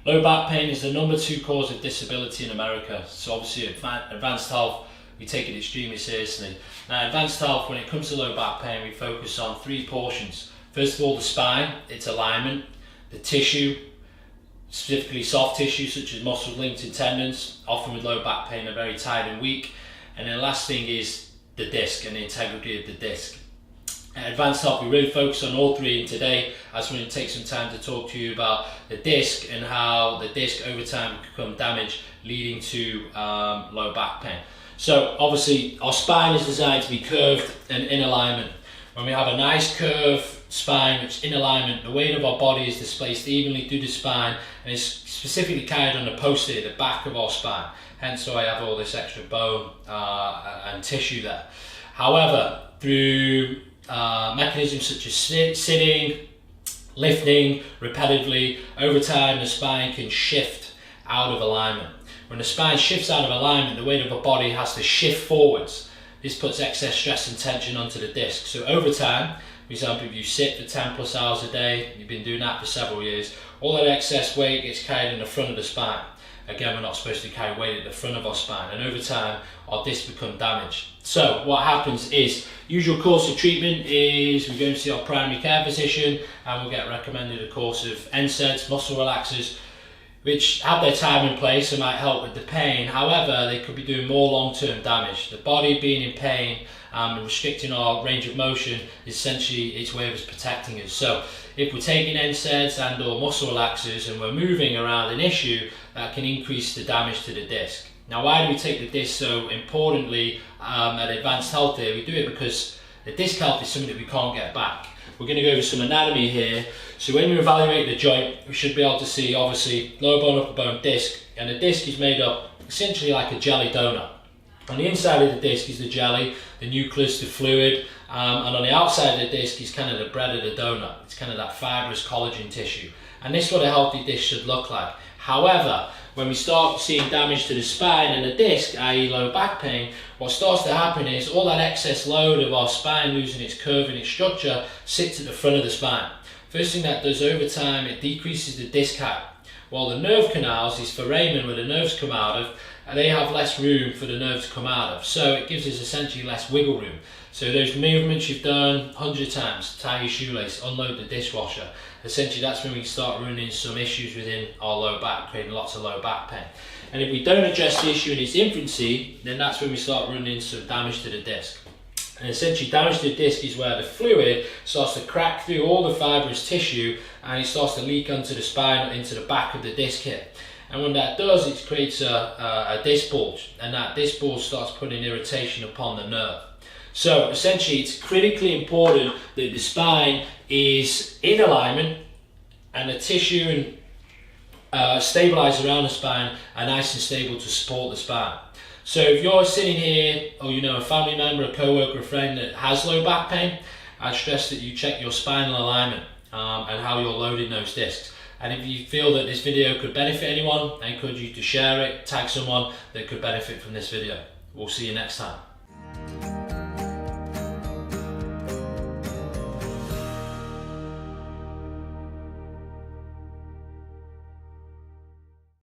Low back pain is the #2 cause of disability in America. So obviously at Advanced Health, we take it extremely seriously. Now at Advanced Health, when it comes to low back pain, we focus on 3 portions. First of all, the spine, its alignment, the tissue, specifically soft tissue such as muscles, linked and tendons, often with low back pain are very tired and weak. And then the last thing is the disc and the integrity of the disc. At Advanced Health, we really focus on all 3, and today I just want to take some time to talk to you about the disc and how the disc over time can become damaged, leading to low back pain. So obviously our spine is designed to be curved and in alignment. When we have a nice curved spine which is in alignment, the weight of our body is displaced evenly through the spine and is specifically carried on the posterior, the back of our spine. Hence why I have all this extra bone and tissue there. However, through mechanisms such as sitting, lifting repetitively, over time the spine can shift out of alignment. When the spine shifts out of alignment, the weight of the body has to shift forwards. This puts excess stress and tension onto the disc. So over time, for example, if you sit for 10+ hours a day, you've been doing that for several years, all that excess weight gets carried in the front of the spine. Again, we're not supposed to carry weight at the front of our spine, and over time our discs become damaged. So what happens is, usual course of treatment is we go and see our primary care physician and we'll get recommended a course of NSAIDs, muscle relaxers, which have their time and place and might help with the pain. However, they could be doing more long-term damage. The body being in pain and restricting our range of motion is essentially its way of us protecting us. So if we're taking NSAIDs and or muscle relaxers and we're moving around an issue, that can increase the damage to the disc. Now, why do we take the disc so importantly at Advanced Health here? We do it because the disc health is something that we can't get back. We're going to go over some anatomy here. So when you evaluate the joint, we should be able to see obviously lower bone, upper bone, disc, and the disc is made up essentially like a jelly donut. On the inside of the disc is the jelly, the nucleus, the fluid, and on the outside of the disc is kind of the bread of the donut. It's kind of that fibrous collagen tissue. And this is what a healthy disc should look like. However, when we start seeing damage to the spine and the disc, i.e. low back pain, what starts to happen is all that excess load of our spine losing its curve and its structure sits at the front of the spine. First thing that does over time, it decreases the disc height. While the nerve canals, these foramen where the nerves come out of, they have less room for the nerves to come out of. So it gives us essentially less wiggle room. So those movements you've done 100 times, tie your shoelace, unload the dishwasher, essentially that's when we start running some issues within our low back, creating lots of low back pain. And if we don't address the issue in its infancy, then that's when we start running some damage to the disc. And essentially damage to the disc is where the fluid starts to crack through all the fibrous tissue and it starts to leak onto the spine, into the back of the disc here. And when that does, it creates a disc bulge, and that disc bulge starts putting irritation upon the nerve. So essentially it's critically important that the spine is in alignment and the tissue and stabilized around the spine are nice and stable to support the spine. So if you're sitting here, or you know a family member, a co-worker, a friend that has low back pain, I'd stress that you check your spinal alignment and how you're loading those discs. And if you feel that this video could benefit anyone, I encourage you to share it, tag someone that could benefit from this video. We'll see you next time.